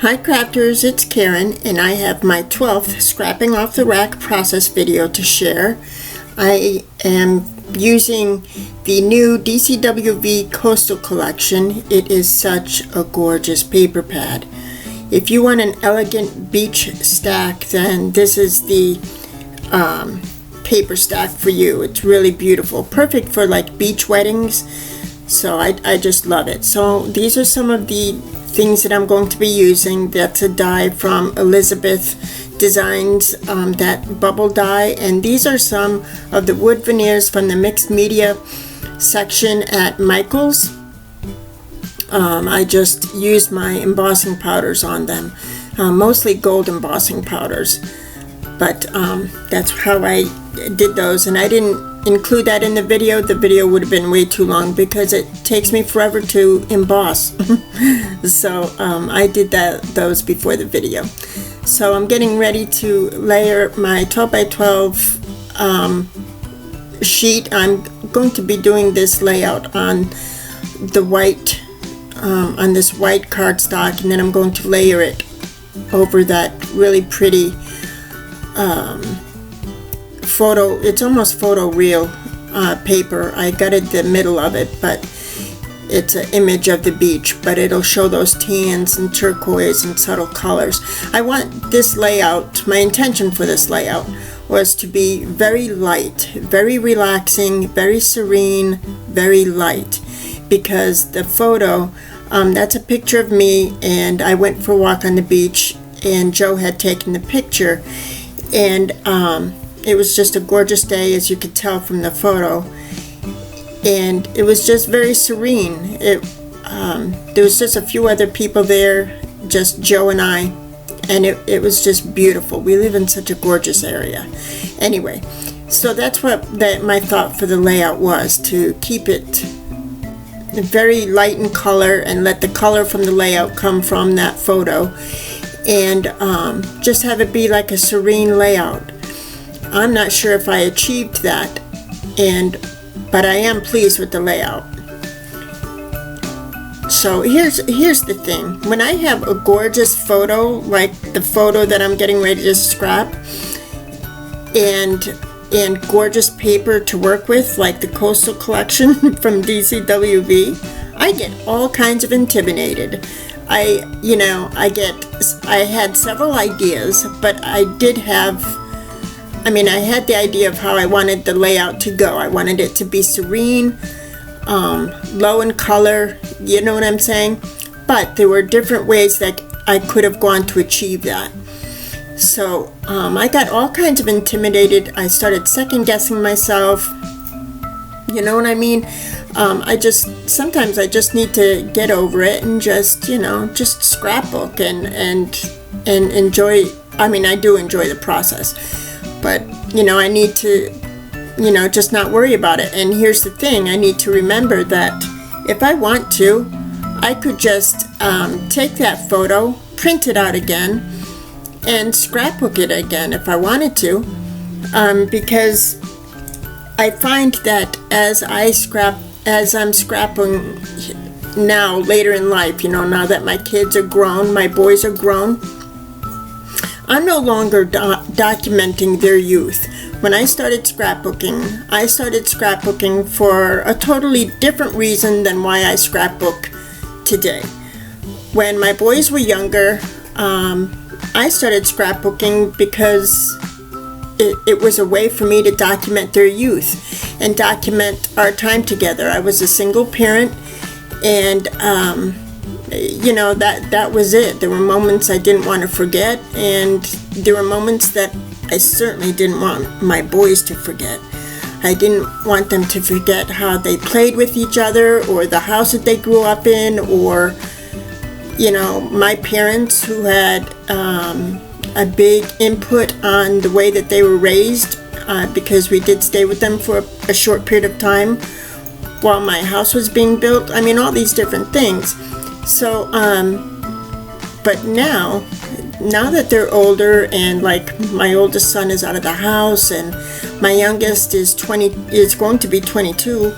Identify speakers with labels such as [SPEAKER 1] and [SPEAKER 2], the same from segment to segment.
[SPEAKER 1] Hi crafters, it's Karen and I have my 12th scrapping off the rack process video to share. I am using the new DCWV Coastal Collection. It is such a gorgeous paper pad. If you want an elegant beach stack, then this is the paper stack for you. It's really beautiful, perfect for like beach weddings. So I just love it. So these are some of the things that I'm going to be using. That's a die from Elizabeth Designs, that bubble die, and these are some of the wood veneers from the mixed media section at Michael's. I just used my embossing powders on them, mostly gold embossing powders, but that's how I did those, and I didn't include that in the video. The video would have been way too long because it takes me forever to emboss. So I did those before the video. So I'm getting ready to layer my 12 by 12 sheet. I'm going to be doing this layout on the white, on this white cardstock, and then I'm going to layer it over that really pretty photo. It's almost photo real paper. I gutted the middle of it, but it's an image of the beach, but it'll show those tans and turquoise and subtle colors. I want this layout, my intention for this layout was to be very light, very relaxing, very serene, very light, because the photo, that's a picture of me, and I went for a walk on the beach, and Joe had taken the picture, and it was just a gorgeous day, as you could tell from the photo, and it was just very serene. There was just a few other people there, just Joe and I, and it was just beautiful. We live in such a gorgeous area. Anyway, so that's what my thought for the layout was, to keep it very light in color and let the color from the layout come from that photo, and just have it be like a serene layout. I'm not sure if I achieved that, but I am pleased with the layout. So here's the thing. When I have a gorgeous photo, like the photo that I'm getting ready to scrap, and gorgeous paper to work with, like the Coastal Collection from DCWV, I get all kinds of intimidated. I had several ideas, but I had the idea of how I wanted the layout to go. I wanted it to be serene, low in color, you know what I'm saying? But there were different ways that I could have gone to achieve that. So I got all kinds of intimidated. I started second guessing myself. You know what I mean? Sometimes I just need to get over it and just scrapbook and enjoy. I do enjoy the process. But, I need to, just not worry about it. And here's the thing. I need to remember that if I want to, I could just take that photo, print it out again, and scrapbook it again if I wanted to. Because I find that as I'm scrapping now, later in life, now that my kids are grown, my boys are grown, I'm no longer documenting their youth. When I started scrapbooking for a totally different reason than why I scrapbook today. When my boys were younger, I started scrapbooking because it was a way for me to document their youth and document our time together. I was a single parent, and that was it. There were moments I didn't want to forget, and there were moments that I certainly didn't want my boys to forget. I didn't want them to forget how they played with each other, or the house that they grew up in, or my parents, who had a big input on the way that they were raised, because we did stay with them for a short period of time while my house was being built. All these different things. So, but now that they're older, and like my oldest son is out of the house, and my youngest is going to be 22,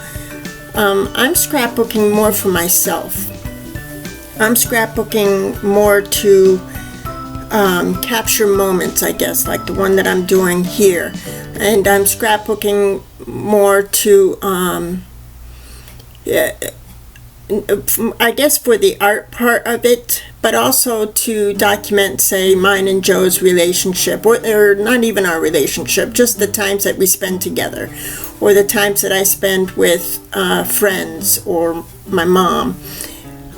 [SPEAKER 1] I'm scrapbooking more for myself. I'm scrapbooking more to capture moments, I guess, like the one that I'm doing here. And I'm scrapbooking more to, I guess, for the art part of it, but also to document, say, mine and Joe's relationship, or not even our relationship, just the times that we spend together, or the times that I spend with friends or my mom.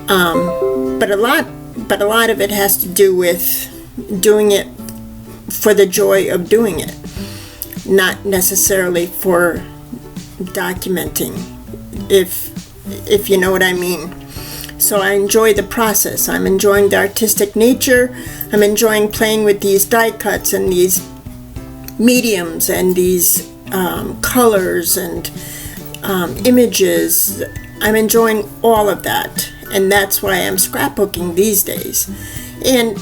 [SPEAKER 1] But a lot of it has to do with doing it for the joy of doing it, not necessarily for documenting, if you know what I mean. So I enjoy the process. I'm enjoying the artistic nature. I'm enjoying playing with these die cuts and these mediums and these colors and images. I'm enjoying all of that, and that's why I'm scrapbooking these days. And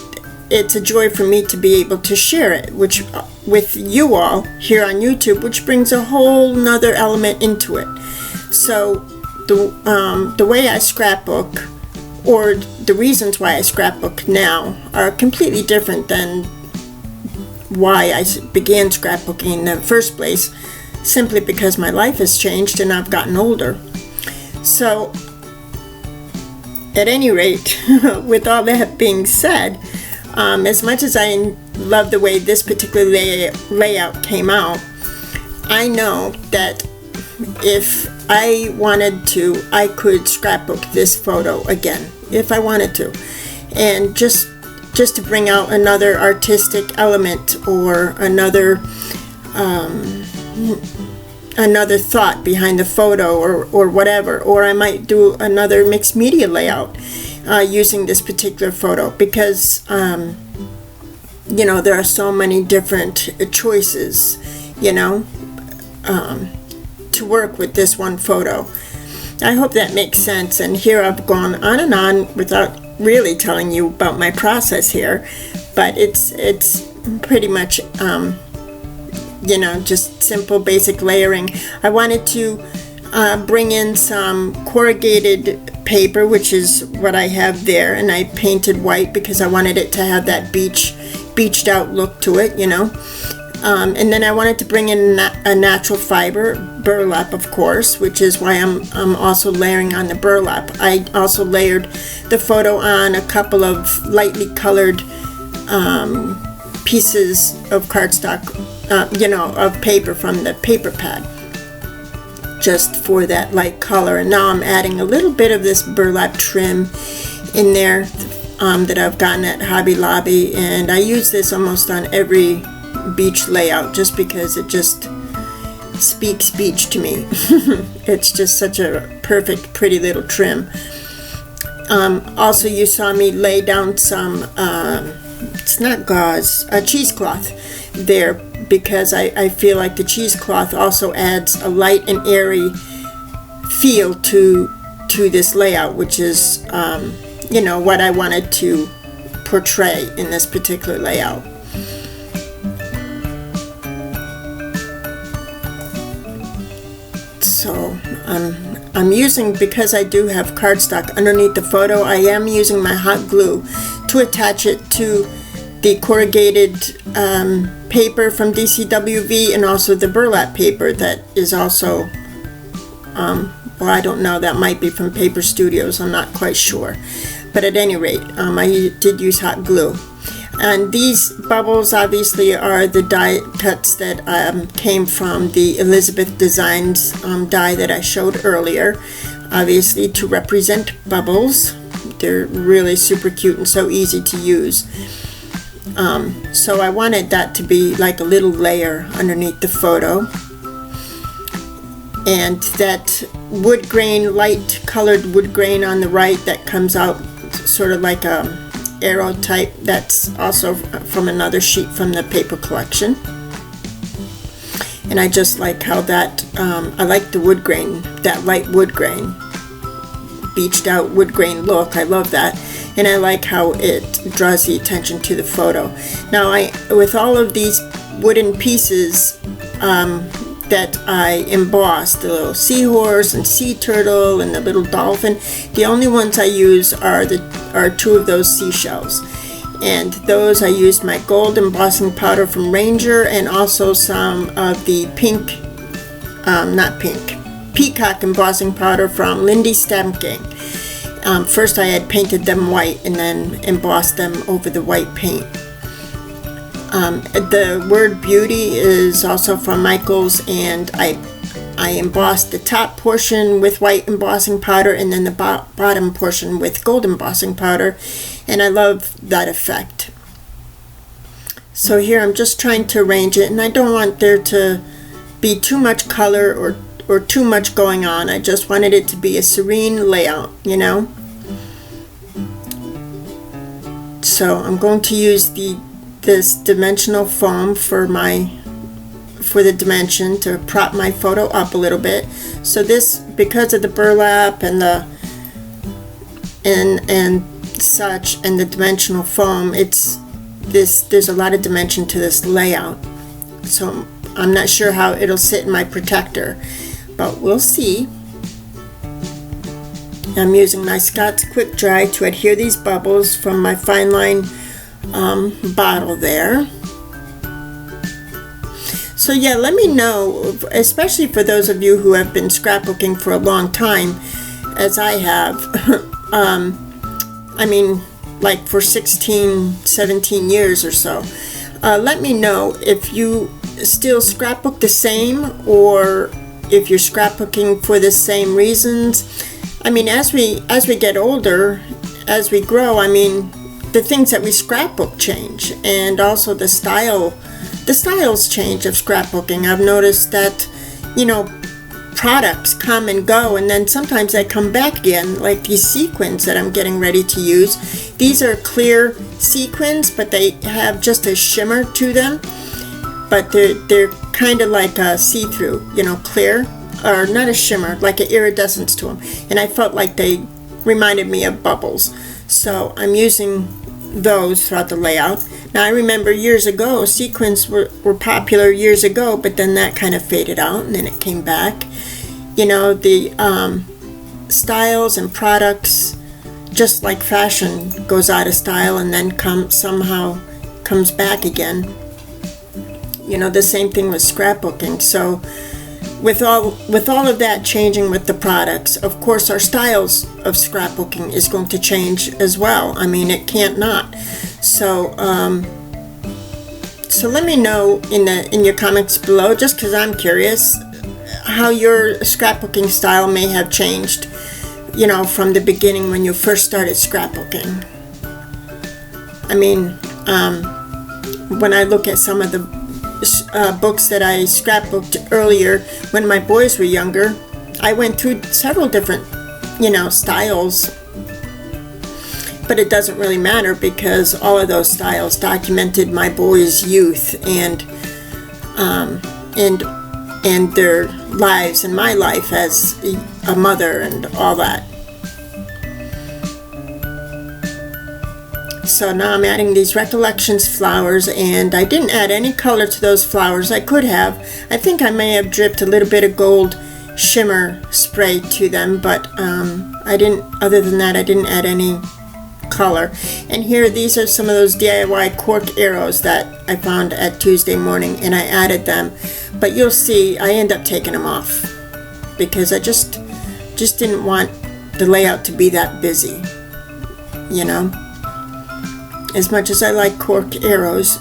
[SPEAKER 1] it's a joy for me to be able to share it, which with you all here on YouTube, which brings a whole nother element into it. So the way I scrapbook, or the reasons why I scrapbook now, are completely different than why I began scrapbooking in the first place, simply because my life has changed and I've gotten older. So at any rate, with all that being said, as much as I love the way this particular layout came out, I know that if I wanted to, I could scrapbook this photo again, if I wanted to. And just to bring out another artistic element, or another thought behind the photo, or whatever. Or I might do another mixed media layout using this particular photo, because there are so many different choices, to work with this one photo. I hope that makes sense. And here I've gone on and on without really telling you about my process here, but it's pretty much just simple basic layering. I wanted to bring in some corrugated paper, which is what I have there, and I painted white because I wanted it to have that beached out look to it, and then I wanted to bring in a natural fiber burlap, of course, which is why I'm also layering on the burlap. I also layered the photo on a couple of lightly colored pieces of cardstock, of paper from the paper pad, just for that light color. And now I'm adding a little bit of this burlap trim in there that I've gotten at Hobby Lobby, and I use this almost on every beach layout just because it just speaks beach to me. It's just such a perfect, pretty little trim. Also, you saw me lay down some, it's not gauze, cheesecloth there, because I feel like the cheesecloth also adds a light and airy feel to this layout, which is what I wanted to portray in this particular layout. So I'm using, because I do have cardstock underneath the photo, I am using my hot glue to attach it to the corrugated paper from DCWV, and also the burlap paper that is also, I don't know, that might be from Paper Studios, I'm not quite sure. But at any rate, I did use hot glue. And these bubbles obviously are the die cuts that came from the Elizabeth Designs die that I showed earlier, obviously to represent bubbles. They're really super cute and so easy to use. So I wanted that to be like a little layer underneath the photo. And that wood grain, light colored wood grain on the right that comes out sort of like a arrow type, that's also from another sheet from the paper collection. And I just like how that, I like the wood grain, that light wood grain, beached out wood grain look. I love that. And I like how it draws the attention to the photo. Now, with all of these wooden pieces, that I embossed, the little seahorse and sea turtle and the little dolphin. The only ones I use are two of those seashells. And those I used my gold embossing powder from Ranger, and also some of the peacock embossing powder from Lindy Stamping. First I had painted them white and then embossed them over the white paint. The word beauty is also from Michaels, and I embossed the top portion with white embossing powder and then the bottom portion with gold embossing powder, and I love that effect. So here I'm just trying to arrange it, and I don't want there to be too much color or too much going on. I just wanted it to be a serene layout, you know. So I'm going to use this dimensional foam for the dimension to prop my photo up a little bit. So this, because of the burlap and the and such and the dimensional foam, there's a lot of dimension to this layout. So I'm not sure how it'll sit in my protector, but we'll see. I'm using my Scott's Quick Dry to adhere these bubbles from my fine line bottle there. So yeah, let me know, especially for those of you who have been scrapbooking for a long time, as I have. I mean, like for 16, 17 years or so. Let me know if you still scrapbook the same, or if you're scrapbooking for the same reasons. I mean, as we get older, as we grow, I mean, the things that we scrapbook change, and also the styles change of scrapbooking. I've noticed that, you know, products come and go, and then sometimes they come back again, like these sequins that I'm getting ready to use. These are clear sequins, but they have just a shimmer to them, but they're kind of like a see-through, you know, clear, or not a shimmer, like an iridescence to them, and I felt like they reminded me of bubbles. So I'm using those throughout the layout. Now I remember years ago, sequins were popular years ago, but then that kind of faded out and then it came back. You know, the styles and products, just like fashion, goes out of style and then somehow comes back again. You know, the same thing with scrapbooking. So with all of that changing with the products, of course our styles of scrapbooking is going to change as well. I mean, it can't not. So so let me know in your comments below, just because I'm curious, how your scrapbooking style may have changed, you know, from the beginning when you first started scrapbooking. I mean, when I look at some of the books that I scrapbooked earlier when my boys were younger, I went through several different, you know, styles, but it doesn't really matter because all of those styles documented my boys' youth and their lives and my life as a mother and all that. So now I'm adding these Recollections flowers, and I didn't add any color to those flowers. I could have. I think I may have dripped a little bit of gold shimmer spray to them, but I didn't. Other than that, I didn't add any color. And here, these are some of those DIY cork arrows that I found at Tuesday morning, and I added them. But you'll see, I end up taking them off because I just didn't want the layout to be that busy, you know. As much as I like cork arrows,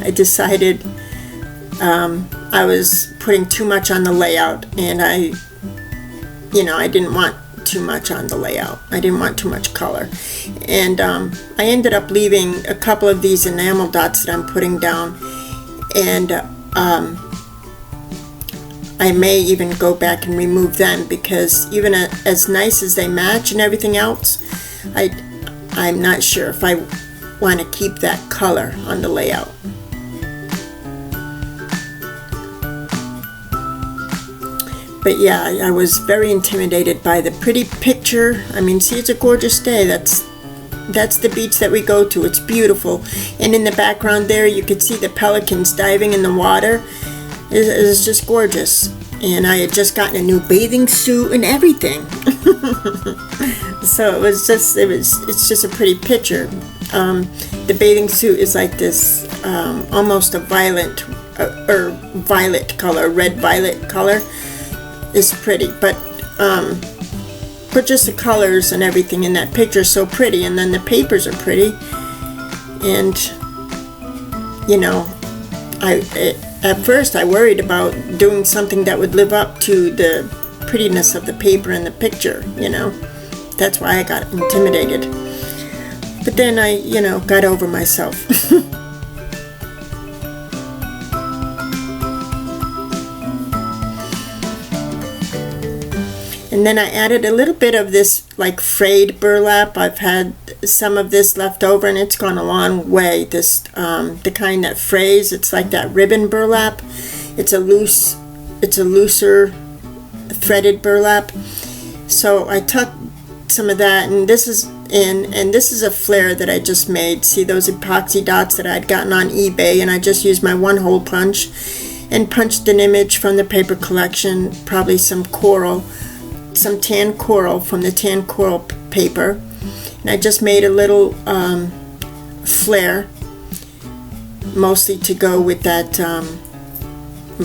[SPEAKER 1] I decided I was putting too much on the layout, and I didn't want too much on the layout. I didn't want too much color. And I ended up leaving a couple of these enamel dots that I'm putting down, and I may even go back and remove them, because even as nice as they match and everything else, I'm not sure if I want to keep that color on the layout. But yeah, I was very intimidated by the pretty picture. I mean, see, it's a gorgeous day. That's the beach that we go to. It's beautiful. And in the background there, you could see the pelicans diving in the water. It was just gorgeous. And I had just gotten a new bathing suit and everything. So it's just a pretty picture. The bathing suit is like this almost a violet or violet color, red violet color. It's pretty, but just the colors and everything in that picture is so pretty, and then the papers are pretty. And you know, at first I worried about doing something that would live up to the prettiness of the paper in the picture, you know. That's why I got intimidated. But then I, you know, got over myself. And then I added a little bit of this like frayed burlap. I've had some of this left over and it's gone a long way. This the kind that frays, it's like that ribbon burlap. It's a looser threaded burlap. So I tucked some of that, and this is in, and this is a flare that I just made. See those epoxy dots that I'd gotten on eBay, and I just used my 1-hole punch and punched an image from the paper collection, probably some coral, some tan coral from the tan coral paper, and I just made a little flare, mostly to go with that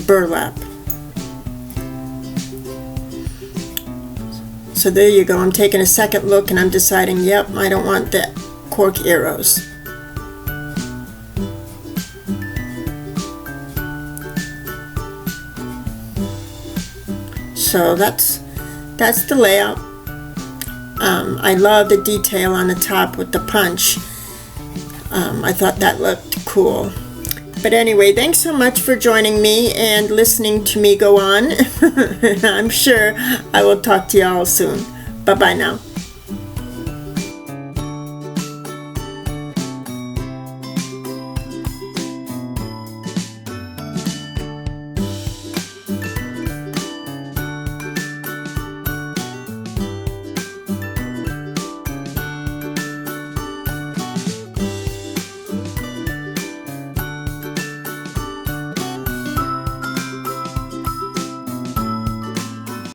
[SPEAKER 1] burlap. So there you go. I'm taking a second look and I'm deciding, yep, I don't want the cork arrows. So that's the layout. I love the detail on the top with the punch. I thought that looked cool. But anyway, thanks so much for joining me and listening to me go on. I'm sure I will talk to you all soon. Bye-bye now.